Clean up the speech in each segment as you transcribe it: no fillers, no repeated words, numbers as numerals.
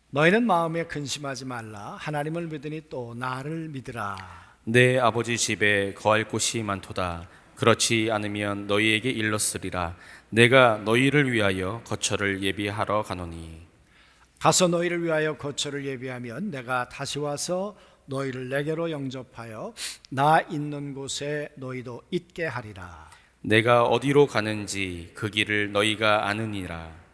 너희는 마음에 근심하지 말라. 하나님을 믿으니 또 나를 믿으라. 내 아버지 집에 거할 곳이 많도다. 그렇지 않으면 너희에게 일렀으리라. 내가 너희를 위하여 거처를 예비하러 가노니. 가서 너희를 위하여 거처를 예비하면 내가 다시 와서 너희를 내게로 영접하여 나 있는 곳에 너희도 있게 하리라. 내가 어디로 가는지 그 길을 너희가 아느니라.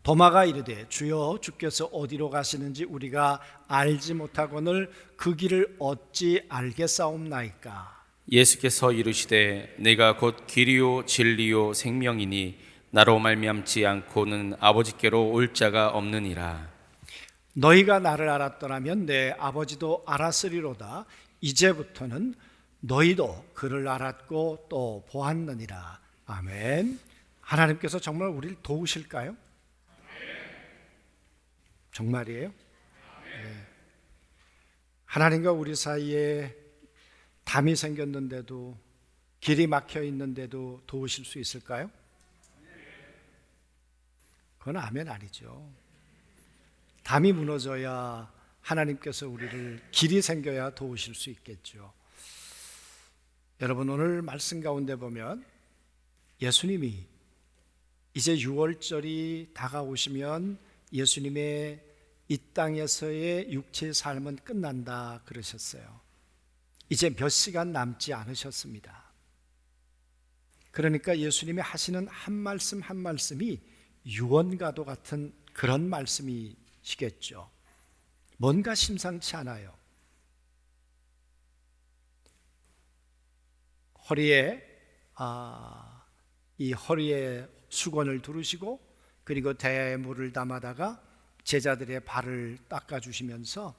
도마가 이르되 주여 주께서 어디로 가시는지 우리가 알지 못하거늘 그 길을 어찌 알겠사옵나이까. 예수께서 이르시되 내가 곧 길이요 진리요 생명이니 나로 말미암지 않고는 아버지께로 올 자가 없느니라. 너희가 나를 알았더라면 내 아버지도 알았으리로다. 이제부터는 너희도 그를 알았고 또 보았느니라. 아멘. 하나님께서 정말 우리를 도우실까요? 정말이에요? 네. 하나님과 우리 사이에 담이 생겼는데도, 길이 막혀 있는데도 도우실 수 있을까요? 그건 아멘 아니죠. 담이 무너져야 하나님께서 우리를, 길이 생겨야 도우실 수 있겠죠. 여러분, 오늘 말씀 가운데 보면 예수님이 이제 6월절이 다가오시면 예수님의 이 땅에서의 육체의 삶은 끝난다 그러셨어요. 이제 몇 시간 남지 않으셨습니다. 그러니까 예수님이 하시는 한 말씀 한 말씀이 유언과도 같은 그런 말씀이시겠죠. 뭔가 심상치 않아요. 이 허리에 수건을 두르시고, 그리고 대야에 물을 담아다가 제자들의 발을 닦아주시면서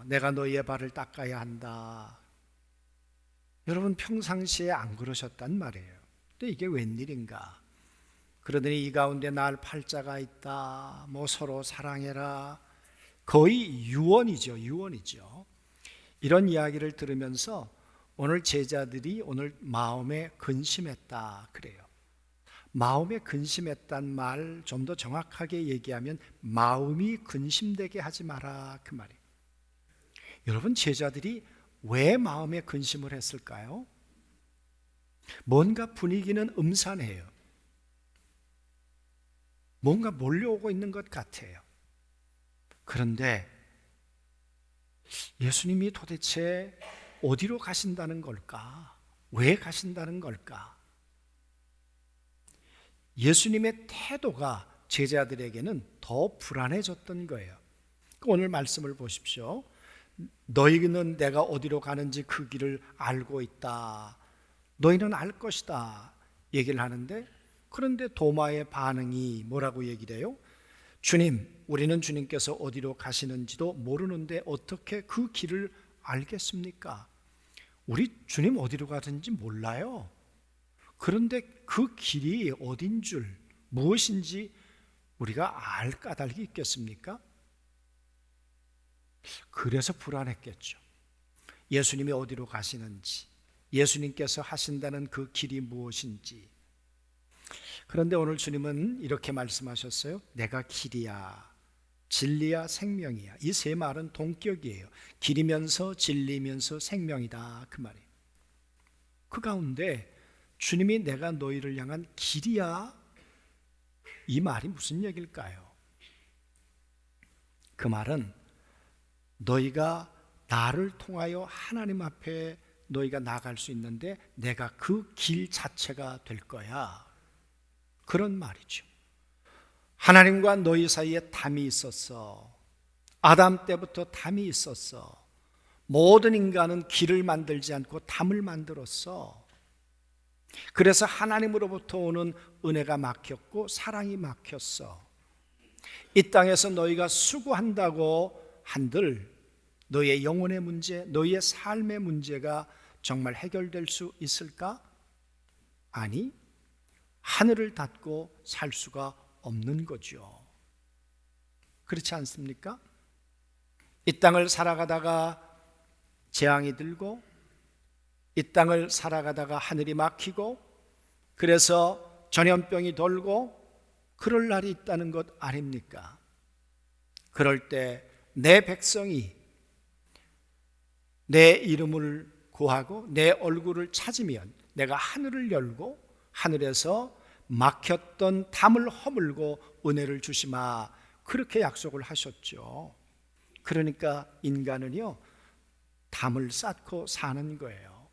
내가 너희의 발을 닦아야 한다. 여러분, 평상시에 안 그러셨단 말이에요. 근데 이게 웬일인가? 그러더니 이 가운데 날 팔자가 있다, 뭐 서로 사랑해라, 거의 유언이죠. 이런 이야기를 들으면서 오늘 제자들이 오늘 마음에 근심했다 그래요. 마음에 근심했단 말, 좀 더 정확하게 얘기하면 마음이 근심되게 하지 마라 그 말이에요. 여러분, 제자들이 왜 마음에 근심을 했을까요? 뭔가 분위기는 음산해요. 뭔가 몰려오고 있는 것 같아요. 그런데 예수님이 도대체 어디로 가신다는 걸까? 왜 가신다는 걸까? 예수님의 태도가 제자들에게는 더 불안해졌던 거예요. 오늘 말씀을 보십시오. 너희는 내가 어디로 가는지 그 길을 알고 있다. 너희는 알 것이다. 얘기를 하는데, 그런데 도마의 반응이 뭐라고 얘기를 해요? 주님, 우리는 주님께서 어디로 가시는지도 모르는데 어떻게 그 길을 알겠습니까? 우리 주님 어디로 가든지 몰라요. 그런데 그 길이 어딘 줄, 무엇인지 우리가 알 까닭이 있겠습니까? 그래서 불안했겠죠. 예수님이 어디로 가시는지, 예수님께서 하신다는 그 길이 무엇인지. 그런데 오늘 주님은 이렇게 말씀하셨어요. 내가 길이야, 진리야, 생명이야. 이 세 말은 동격이에요. 길이면서 진리면서 생명이다 그 말이에요. 그 가운데 주님이 내가 너희를 향한 길이야, 이 말이 무슨 얘기일까요? 그 말은 너희가 나를 통하여 하나님 앞에 너희가 나갈 수 있는데 내가 그 길 자체가 될 거야, 그런 말이죠. 하나님과 너희 사이에 담이 있었어. 아담 때부터 담이 있었어. 모든 인간은 길을 만들지 않고 담을 만들었어. 그래서 하나님으로부터 오는 은혜가 막혔고 사랑이 막혔어. 이 땅에서 너희가 수고한다고 한들 너희의 영혼의 문제, 너희의 삶의 문제가 정말 해결될 수 있을까? 아니, 하늘을 닫고 살 수가 없는 거죠. 그렇지 않습니까? 이 땅을 살아가다가 재앙이 들고, 이 땅을 살아가다가 하늘이 막히고, 그래서 전염병이 돌고 그럴 날이 있다는 것 아닙니까? 그럴 때 내 백성이 내 이름을 구하고 내 얼굴을 찾으면 내가 하늘을 열고 하늘에서 막혔던 담을 허물고 은혜를 주시마, 그렇게 약속을 하셨죠. 그러니까 인간은요, 담을 쌓고 사는 거예요.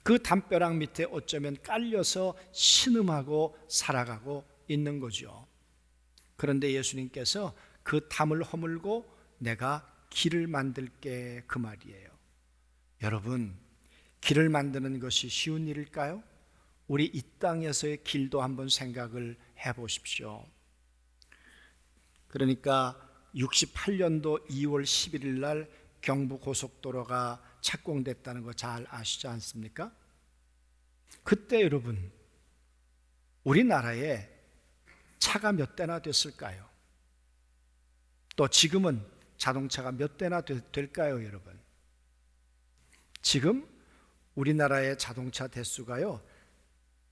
그 담벼락 밑에 어쩌면 깔려서 신음하고 살아가고 있는 거죠. 그런데 예수님께서 그 담을 허물고 내가 길을 만들게, 그 말이에요. 여러분, 길을 만드는 것이 쉬운 일일까요? 우리 이 땅에서의 길도 한번 생각을 해보십시오. 그러니까 68년도 2월 11일 날 경부고속도로가 착공됐다는 거 잘 아시지 않습니까? 그때 여러분, 우리나라에 차가 몇 대나 됐을까요? 또 지금은 자동차가 몇 대나 될까요, 여러분? 지금 우리나라의 자동차 대수가요,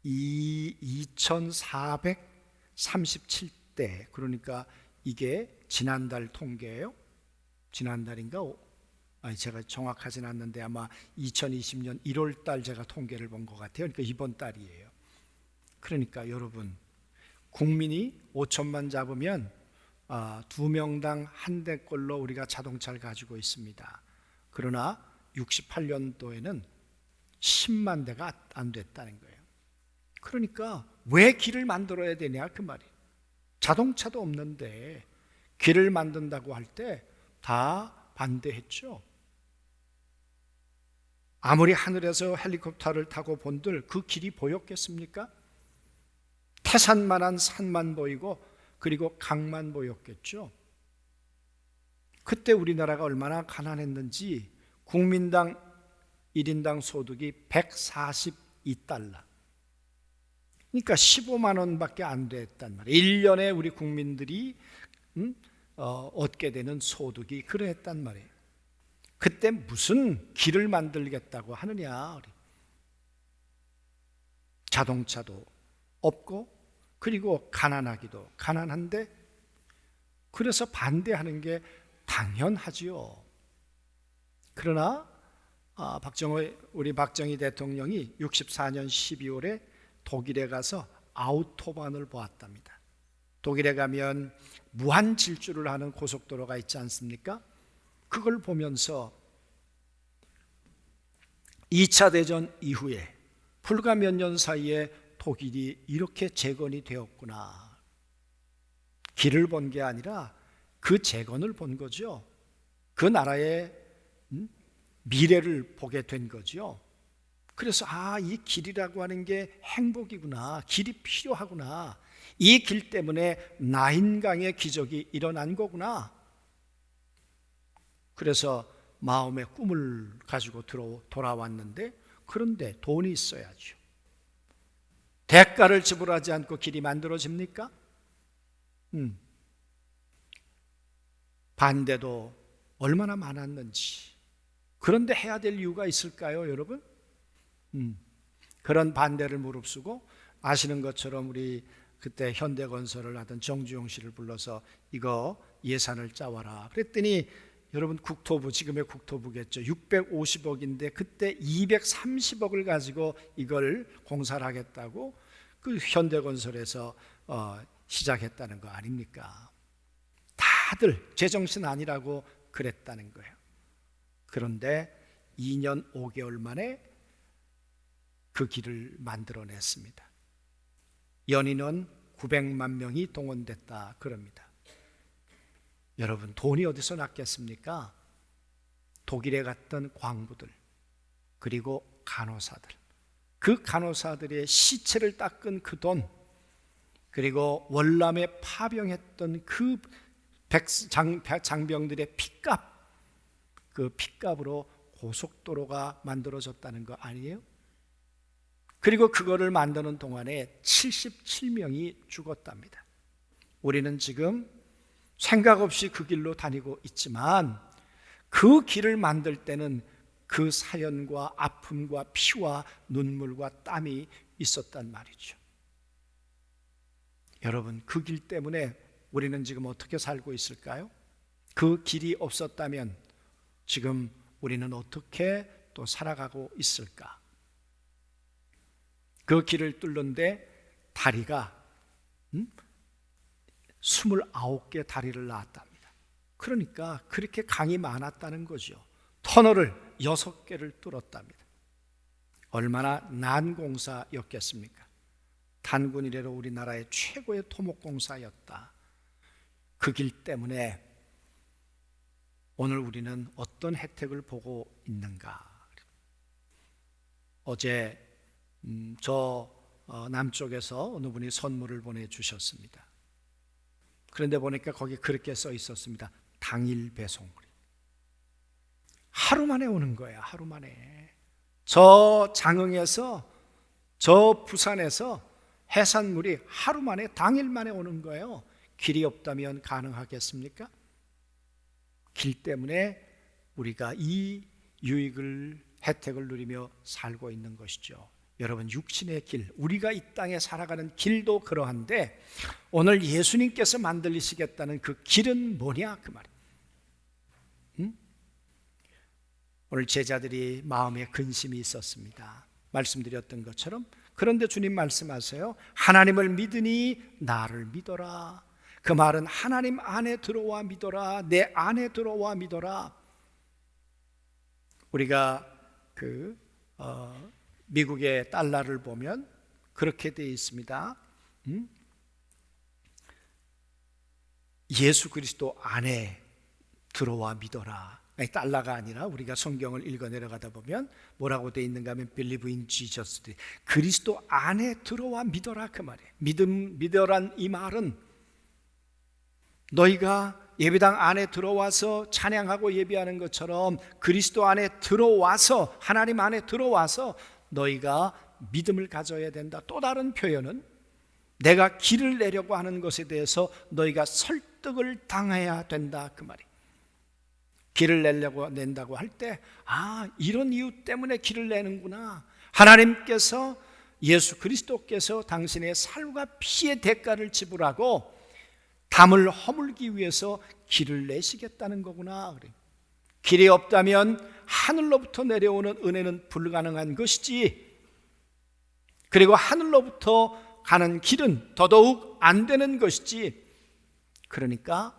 2,437대. 그러니까 이게 지난달 통계예요. 지난달인가? 아니, 제가 정확하진 않는데 아마 2020년 1월 달 제가 통계를 본 것 같아요. 그러니까 이번 달이에요. 그러니까 여러분, 국민이 5천만 잡으면 2명당 한 대꼴로 우리가 자동차를 가지고 있습니다. 그러나 68년도에는 10만 대가 안 됐다는 거예요. 그러니까 왜 길을 만들어야 되냐, 그 말이에요. 자동차도 없는데 길을 만든다고 할 때 다 반대했죠. 아무리 하늘에서 헬리콥터를 타고 본들 그 길이 보였겠습니까? 태산만한 산만 보이고 그리고 강만 보였겠죠. 그때 우리나라가 얼마나 가난했는지 국민당 1인당 소득이 142달러. 그러니까 15만 원밖에 안 됐단 말이에요. 1년에 우리 국민들이 얻게 되는 소득이 그랬단 말이에요. 그때 무슨 길을 만들겠다고 하느냐. 자동차도 없고 그리고 가난하기도 가난한데, 그래서 반대하는 게 당연하지요. 그러나 우리 박정희 대통령이 64년 12월에 독일에 가서 아우토반을 보았답니다. 독일에 가면 무한 질주를 하는 고속도로가 있지 않습니까? 그걸 보면서 2차 대전 이후에 불과 몇 년 사이에 독일이 이렇게 재건이 되었구나. 길을 본 게 아니라 그 재건을 본 거죠. 그 나라의 미래를 보게 된 거죠. 그래서 이 길이라고 하는 게 행복이구나. 길이 필요하구나. 이 길 때문에 나인강의 기적이 일어난 거구나. 그래서 마음의 꿈을 가지고 돌아왔는데, 그런데 돈이 있어야죠. 대가를 지불하지 않고 길이 만들어집니까? 반대도 얼마나 많았는지. 그런데 해야 될 이유가 있을까요, 여러분? 그런 반대를 무릅쓰고, 아시는 것처럼 우리 그때 현대건설을 하던 정주영 씨를 불러서 이거 예산을 짜와라. 그랬더니 여러분, 국토부, 지금의 국토부겠죠. 650억인데 그때 230억을 가지고 이걸 공사를 하겠다고 그 현대건설에서 시작했다는 거 아닙니까? 다들 제정신 아니라고 그랬다는 거예요. 그런데 2년 5개월 만에 그 길을 만들어냈습니다. 연인은 900만 명이 동원됐다 그럽니다. 여러분, 돈이 어디서 났겠습니까? 독일에 갔던 광부들, 그리고 간호사들, 그 간호사들의 시체를 닦은 그 돈, 그리고 월남에 파병했던 그 장병들의 핏값, 그 핏값으로 고속도로가 만들어졌다는 거 아니에요? 그리고 그거를 만드는 동안에 77명이 죽었답니다. 우리는 지금 생각 없이 그 길로 다니고 있지만, 그 길을 만들 때는 그 사연과 아픔과 피와 눈물과 땀이 있었단 말이죠. 여러분, 그 길 때문에 우리는 지금 어떻게 살고 있을까요? 그 길이 없었다면 지금 우리는 어떻게 또 살아가고 있을까? 그 길을 뚫는데 다리가 29개 다리를 낳았답니다. 그러니까 그렇게 강이 많았다는 거죠. 터널을 6개를 뚫었답니다. 얼마나 난공사였겠습니까? 단군 이래로 우리나라의 최고의 토목공사였다. 그 길 때문에 오늘 우리는 어떤 혜택을 보고 있는가? 어제 저 남쪽에서 어느 분이 선물을 보내주셨습니다. 그런데 보니까 거기 그렇게 써 있었습니다. 당일 배송. 하루 만에 오는 거야. 하루 만에. 저 장흥에서 저 부산에서 해산물이 하루 만에 당일 만에 오는 거예요. 길이 없다면 가능하겠습니까? 길 때문에 우리가 이 유익을 혜택을 누리며 살고 있는 것이죠. 여러분, 육신의 길, 우리가 이 땅에 살아가는 길도 그러한데 오늘 예수님께서 만들시겠다는 그 길은 뭐냐 그 말이에요. 오늘 제자들이 마음에 근심이 있었습니다. 말씀드렸던 것처럼. 그런데 주님 말씀하세요. 하나님을 믿으니 나를 믿어라. 그 말은 하나님 안에 들어와 믿어라. 내 안에 들어와 믿어라. 우리가 미국의 달러를 보면 그렇게 되어 있습니다. 예수 그리스도 안에 들어와 믿어라. 아니, 달러가 아니라 우리가 성경을 읽어 내려가다 보면 뭐라고 되어 있는가 하면 Believe in Jesus, 그리스도 안에 들어와 믿어라 그 말이에요. 믿어란 이 말은 너희가 예배당 안에 들어와서 찬양하고 예배하는 것처럼 그리스도 안에 들어와서, 하나님 안에 들어와서 너희가 믿음을 가져야 된다. 또 다른 표현은 내가 길을 내려고 하는 것에 대해서 너희가 설득을 당해야 된다 그 말이에요. 길을 낸다고 할 때, 이런 이유 때문에 길을 내는구나. 하나님께서, 예수 그리스도께서 당신의 살과 피의 대가를 지불하고 담을 허물기 위해서 길을 내시겠다는 거구나. 그래. 길이 없다면 하늘로부터 내려오는 은혜는 불가능한 것이지, 그리고 하늘로부터 가는 길은 더더욱 안 되는 것이지. 그러니까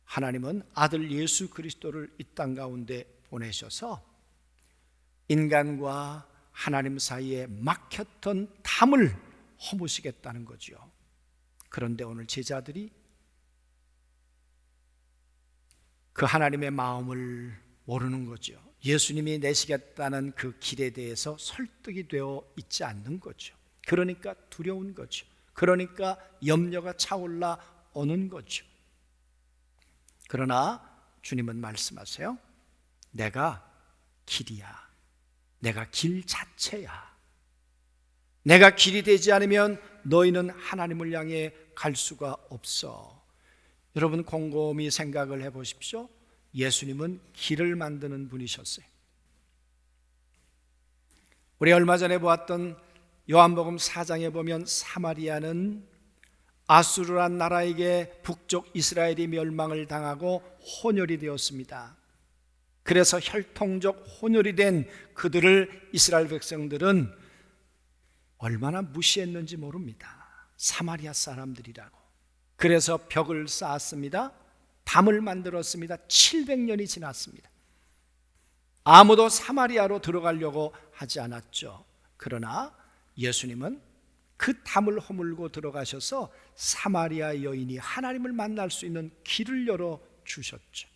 하나님은 아들 예수 그리스도를 이 땅 가운데 보내셔서 인간과 하나님 사이에 막혔던 담을 허무시겠다는 거죠. 그런데 오늘 제자들이 그 하나님의 마음을 모르는 거죠. 예수님이 내시겠다는 그 길에 대해서 설득이 되어 있지 않는 거죠. 그러니까 두려운 거죠. 그러니까 염려가 차올라 오는 거죠. 그러나 주님은 말씀하세요. 내가 길이야. 내가 길 자체야. 내가 길이 되지 않으면 너희는 하나님을 향해 갈 수가 없어. 여러분, 곰곰이 생각을 해보십시오. 예수님은 길을 만드는 분이셨어요. 우리 얼마 전에 보았던 요한복음 4장에 보면 사마리아는 아수르란 나라에게 북쪽 이스라엘이 멸망을 당하고 혼혈이 되었습니다. 그래서 혈통적 혼혈이 된 그들을 이스라엘 백성들은 얼마나 무시했는지 모릅니다. 사마리아 사람들이라고. 그래서 벽을 쌓았습니다. 담을 만들었습니다. 700년이 지났습니다. 아무도 사마리아로 들어가려고 하지 않았죠. 그러나 예수님은 그 담을 허물고 들어가셔서 사마리아 여인이 하나님을 만날 수 있는 길을 열어 주셨죠.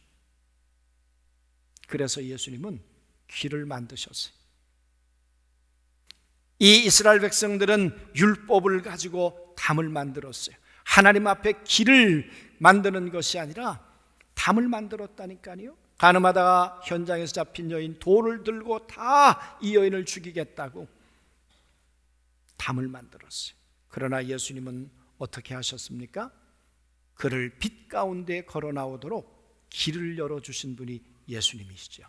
그래서 예수님은 길을 만드셨어요. 이 이스라엘 백성들은 율법을 가지고 담을 만들었어요. 하나님 앞에 길을 만드는 것이 아니라 담을 만들었다니까요. 가늠하다가 현장에서 잡힌 여인 돌을 들고 다 이 여인을 죽이겠다고 담을 만들었어요. 그러나 예수님은 어떻게 하셨습니까? 그를 빛 가운데 걸어 나오도록 길을 열어주신 분이 예수님이시죠.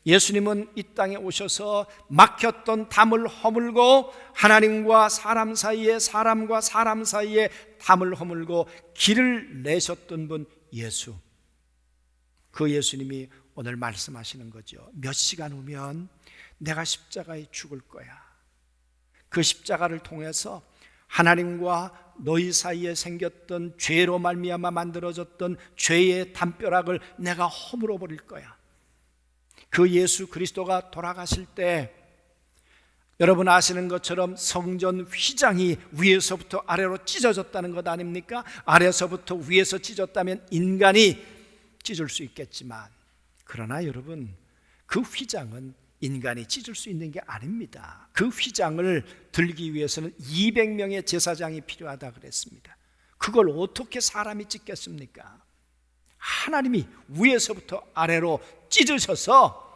예수님은 이 땅에 오셔서 막혔던 담을 허물고 하나님과 사람 사이에, 사람과 사람 사이에 담을 허물고 길을 내셨던 분 예수. 그 예수님이 오늘 말씀하시는 거죠. 몇 시간 후면 내가 십자가에 죽을 거야. 그 십자가를 통해서 하나님과 너희 사이에 생겼던 죄로 말미암아 만들어졌던 죄의 담벼락을 내가 허물어 버릴 거야. 그 예수 그리스도가 돌아가실 때 여러분 아시는 것처럼 성전 휘장이 위에서부터 아래로 찢어졌다는 것 아닙니까? 아래서부터 위에서 찢었다면 인간이 찢을 수 있겠지만, 그러나 여러분, 그 휘장은 인간이 찢을 수 있는 게 아닙니다. 그 휘장을 들기 위해서는 200명의 제사장이 필요하다 그랬습니다. 그걸 어떻게 사람이 찢겠습니까? 하나님이 위에서부터 아래로 찢으셔서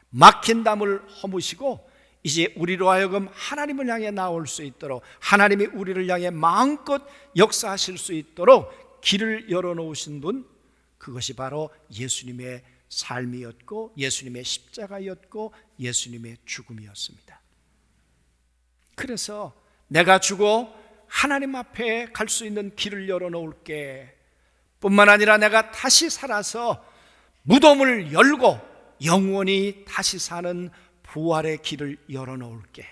막힌 담을 허무시고 이제 우리로 하여금 하나님을 향해 나올 수 있도록, 하나님이 우리를 향해 마음껏 역사하실 수 있도록 길을 열어놓으신 분, 그것이 바로 예수님의 삶이었고 예수님의 십자가였고 예수님의 죽음이었습니다. 그래서 내가 죽어 하나님 앞에 갈 수 있는 길을 열어놓을게, 뿐만 아니라 내가 다시 살아서 무덤을 열고 영원히 다시 사는 부활의 길을 열어놓을게.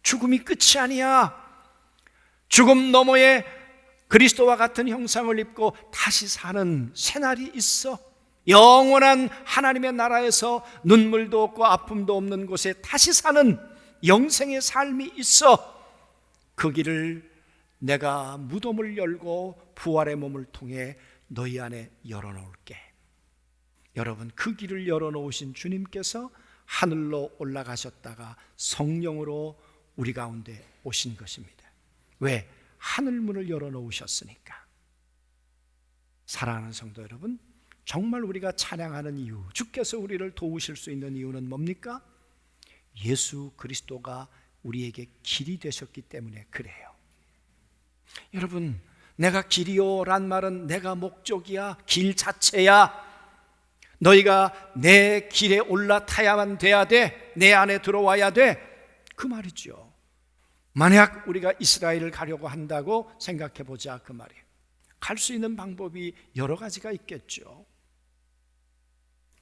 죽음이 끝이 아니야. 죽음 너머에 그리스도와 같은 형상을 입고 다시 사는 새날이 있어. 영원한 하나님의 나라에서 눈물도 없고 아픔도 없는 곳에 다시 사는 영생의 삶이 있어. 그 길을 내가 무덤을 열고 부활의 몸을 통해 너희 안에 열어놓을게. 여러분, 그 길을 열어놓으신 주님께서 하늘로 올라가셨다가 성령으로 우리 가운데 오신 것입니다. 왜? 하늘문을 열어놓으셨으니까. 사랑하는 성도 여러분, 정말 우리가 찬양하는 이유, 주께서 우리를 도우실 수 있는 이유는 뭡니까? 예수 그리스도가 우리에게 길이 되셨기 때문에 그래요. 여러분, 내가 길이요란 말은 내가 목적이야, 길 자체야. 너희가 내 길에 올라타야만 돼야 돼, 내 안에 들어와야 돼, 그 말이죠. 만약 우리가 이스라엘을 가려고 한다고 생각해 보자, 그 말이에요. 갈 수 있는 방법이 여러 가지가 있겠죠.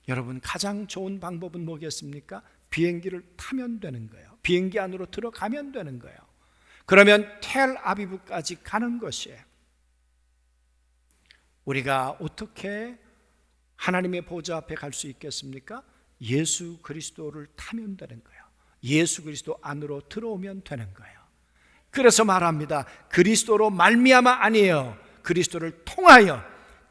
여러분, 가장 좋은 방법은 뭐겠습니까? 비행기를 타면 되는 거예요. 비행기 안으로 들어가면 되는 거예요. 그러면 텔 아비브까지 가는 것이에요. 우리가 어떻게 하나님의 보좌 앞에 갈 수 있겠습니까? 예수 그리스도를 타면 되는 거예요. 예수 그리스도 안으로 들어오면 되는 거예요. 그래서 말합니다. 그리스도로 말미암아 아니에요. 그리스도를 통하여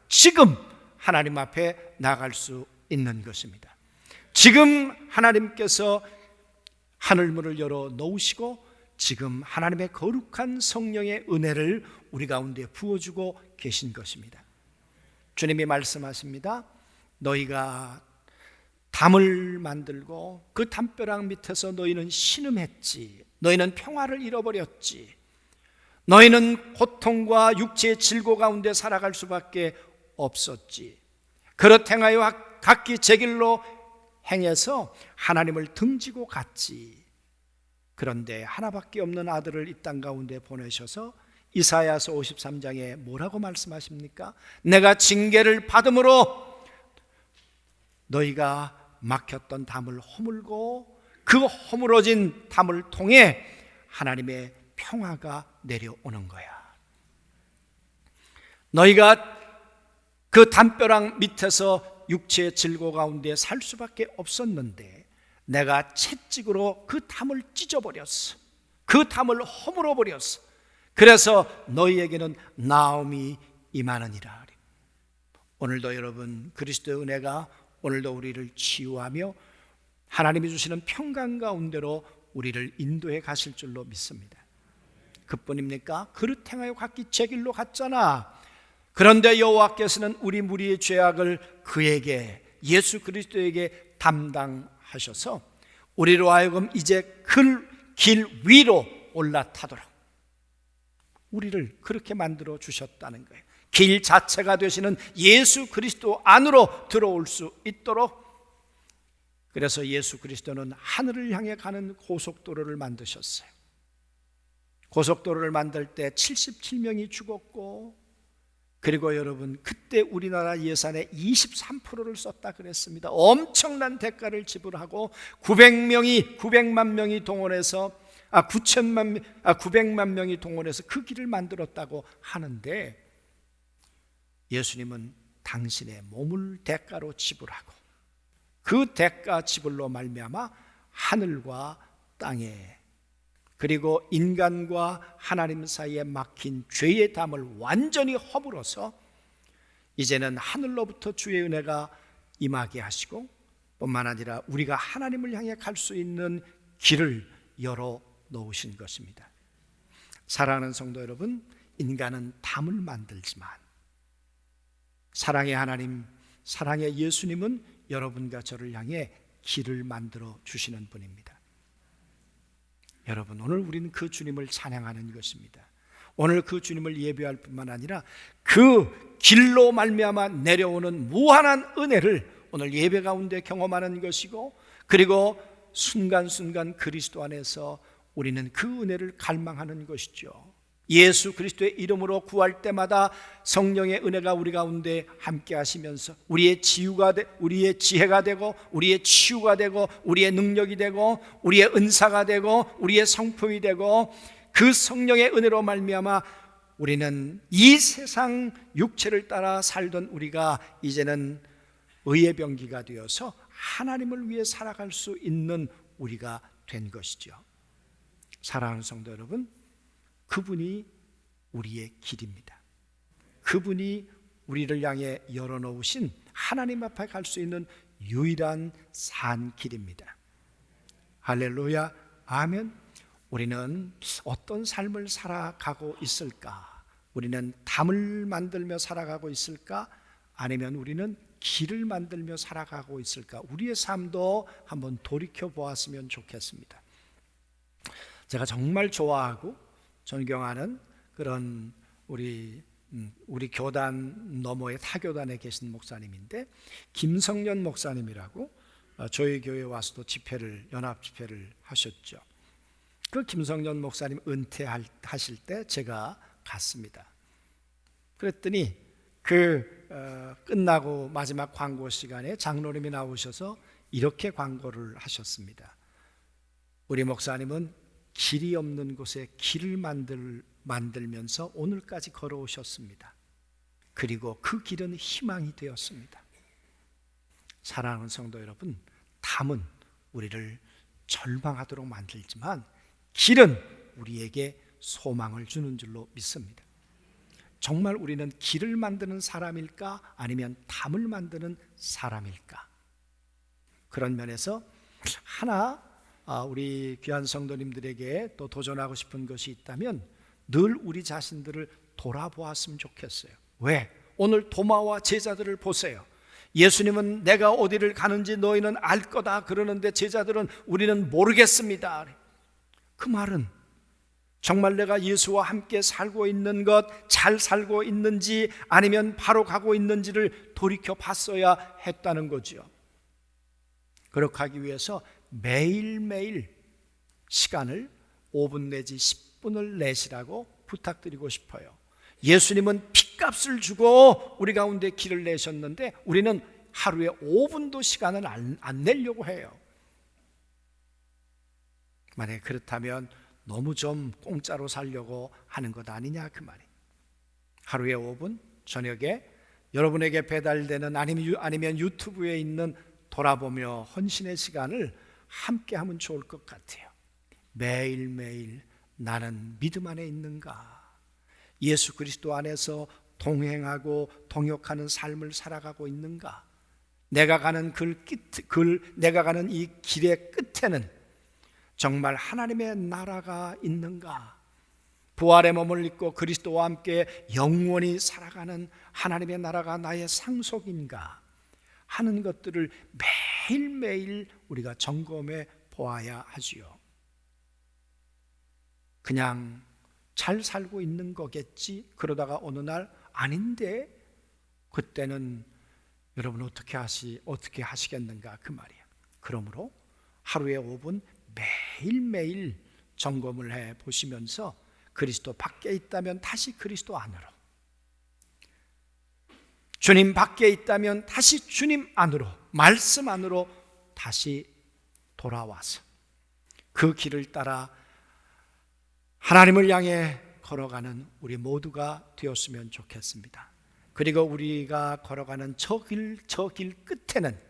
지금 하나님 앞에 나갈 수 있는 것입니다. 지금 하나님께서 하늘문을 열어 놓으시고 지금 하나님의 거룩한 성령의 은혜를 우리 가운데 부어주고 계신 것입니다. 주님이 말씀하십니다. 너희가 담을 만들고 그 담벼락 밑에서 너희는 신음했지. 너희는 평화를 잃어버렸지. 너희는 고통과 육체의 질고 가운데 살아갈 수밖에 없었지. 그렇게 행하여 각기 제 길로 행해서 하나님을 등지고 갔지. 그런데 하나밖에 없는 아들을 이 땅 가운데 보내셔서 이사야서 53장에 뭐라고 말씀하십니까? 내가 징계를 받음으로 너희가 막혔던 담을 허물고 그 허물어진 담을 통해 하나님의 평화가 내려오는 거야. 너희가 그 담벼락 밑에서 육체의 질고 가운데 살 수밖에 없었는데 내가 채찍으로 그 담을 찢어버렸어. 그 담을 허물어버렸어. 그래서 너희에게는 나음이 임하느니라. 오늘도 여러분, 그리스도의 은혜가 오늘도 우리를 치유하며 하나님이 주시는 평강 가운데로 우리를 인도해 가실 줄로 믿습니다. 그뿐입니까? 그릇 행하여 각기 제 길로 갔잖아. 그런데 여호와께서는 우리 무리의 죄악을 그에게, 예수 그리스도에게 담당하셔서 우리로 하여금 이제 그 길 위로 올라타도록 우리를 그렇게 만들어 주셨다는 거예요. 길 자체가 되시는 예수 그리스도 안으로 들어올 수 있도록 그래서 예수 그리스도는 하늘을 향해 가는 고속도로를 만드셨어요. 고속도로를 만들 때 77명이 죽었고, 그리고 여러분, 그때 우리나라 예산의 23%를 썼다 그랬습니다. 엄청난 대가를 지불하고 900만 명이 동원해서 900만 명이 동원해서 그 길을 만들었다고 하는데, 예수님은 당신의 몸을 대가로 지불하고 그 대가 지불로 말미암아 하늘과 땅에, 그리고 인간과 하나님 사이에 막힌 죄의 담을 완전히 허물어서 이제는 하늘로부터 주의 은혜가 임하게 하시고, 뿐만 아니라 우리가 하나님을 향해 갈 수 있는 길을 열어 놓으신 것입니다. 사랑하는 성도 여러분, 인간은 담을 만들지만 사랑의 하나님, 사랑의 예수님은 여러분과 저를 향해 길을 만들어 주시는 분입니다. 여러분, 오늘 우리는 그 주님을 찬양하는 것입니다. 오늘 그 주님을 예배할 뿐만 아니라 그 길로 말미암아 내려오는 무한한 은혜를 오늘 예배 가운데 경험하는 것이고, 그리고 순간순간 그리스도 안에서 우리는 그 은혜를 갈망하는 것이죠. 예수 그리스도의 이름으로 구할 때마다 성령의 은혜가 우리 가운데 함께 하시면서 우리의 우리의 지혜가 되고, 우리의 치유가 되고, 우리의 능력이 되고, 우리의 은사가 되고, 우리의 성품이 되고, 그 성령의 은혜로 말미암아 우리는 이 세상 육체를 따라 살던 우리가 이제는 의의 병기가 되어서 하나님을 위해 살아갈 수 있는 우리가 된 것이죠. 사랑하는 성도 여러분, 그분이 우리의 길입니다. 그분이 우리를 향해 열어놓으신 하나님 앞에 갈 수 있는 유일한 산길입니다. 할렐루야, 아멘. 우리는 어떤 삶을 살아가고 있을까? 우리는 담을 만들며 살아가고 있을까? 아니면 우리는 길을 만들며 살아가고 있을까? 우리의 삶도 한번 돌이켜 보았으면 좋겠습니다. 제가 정말 좋아하고 존경하는 그런 우리 교단 너머의 타교단에 계신 목사님인데, 김성년 목사님이라고 저희 교회에 와서도 연합 집회를 하셨죠. 그 김성년 목사님 은퇴하실 때 제가 갔습니다. 그랬더니 끝나고 마지막 광고 시간에 장로님이 나오셔서 이렇게 광고를 하셨습니다. 우리 목사님은 길이 없는 곳에 길을 만들면서 오늘까지 걸어오셨습니다. 그리고 그 길은 희망이 되었습니다. 사랑하는 성도 여러분, 담은 우리를 절망하도록 만들지만 길은 우리에게 소망을 주는 줄로 믿습니다. 정말 우리는 길을 만드는 사람일까? 아니면 담을 만드는 사람일까? 그런 면에서 우리 귀한 성도님들에게 또 도전하고 싶은 것이 있다면 늘 우리 자신들을 돌아보았으면 좋겠어요. 왜? 오늘 도마와 제자들을 보세요. 예수님은 내가 어디를 가는지 너희는 알 거다 그러는데 제자들은 우리는 모르겠습니다. 그 말은 정말 내가 예수와 함께 살고 있는 것, 잘 살고 있는지 아니면 바로 가고 있는지를 돌이켜 봤어야 했다는 거죠. 그렇게 하기 위해서 매일매일 시간을 5분 내지 10분을 내시라고 부탁드리고 싶어요. 예수님은 핏값을 주고 우리 가운데 길을 내셨는데 우리는 하루에 5분도 시간을 안 내려고 해요. 만약에 그렇다면 너무 좀 공짜로 살려고 하는 것 아니냐 그 말이. 하루에 5분 저녁에 여러분에게 배달되는 아니면 유튜브에 있는 돌아보며 헌신의 시간을 함께 하면 좋을 것 같아요. 매일매일 나는 믿음 안에 있는가? 예수 그리스도 안에서 동행하고 동역하는 삶을 살아가고 있는가? 내가 가는 내가 가는 이 길의 끝에는 정말 하나님의 나라가 있는가? 부활의 몸을 입고 그리스도와 함께 영원히 살아가는 하나님의 나라가 나의 상속인가? 하는 것들을 매일매일 우리가 점검해 보아야 하지요. 그냥 잘 살고 있는 거겠지? 그러다가 어느 날 아닌데 그때는 여러분 어떻게 하시겠는가 그 말이야. 그러므로 하루에 5분 매일매일 점검을 해 보시면서 그리스도 밖에 있다면 다시 그리스도 안으로, 주님 밖에 있다면 다시 주님 안으로, 말씀 안으로 다시 돌아와서 그 길을 따라 하나님을 향해 걸어가는 우리 모두가 되었으면 좋겠습니다. 그리고 우리가 걸어가는 저 길 끝에는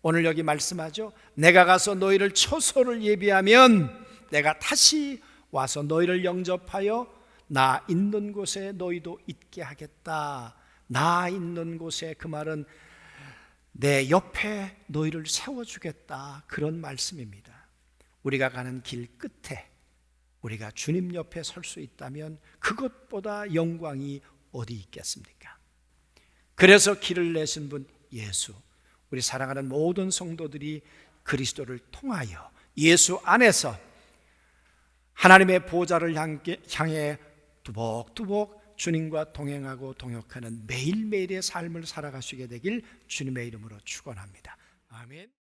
오늘 여기 말씀하죠. 내가 가서 너희를 처소를 예비하면 내가 다시 와서 너희를 영접하여 나 있는 곳에 너희도 있게 하겠다. 나 있는 곳에, 그 말은 내 옆에 너희를 세워주겠다, 그런 말씀입니다. 우리가 가는 길 끝에 우리가 주님 옆에 설 수 있다면 그것보다 영광이 어디 있겠습니까? 그래서 길을 내신 분 예수, 우리 사랑하는 모든 성도들이 그리스도를 통하여 예수 안에서 하나님의 보좌를 향해 두벅두벅 주님과 동행하고 동역하는 매일매일의 삶을 살아가시게 되길 주님의 이름으로 축원합니다. 아멘.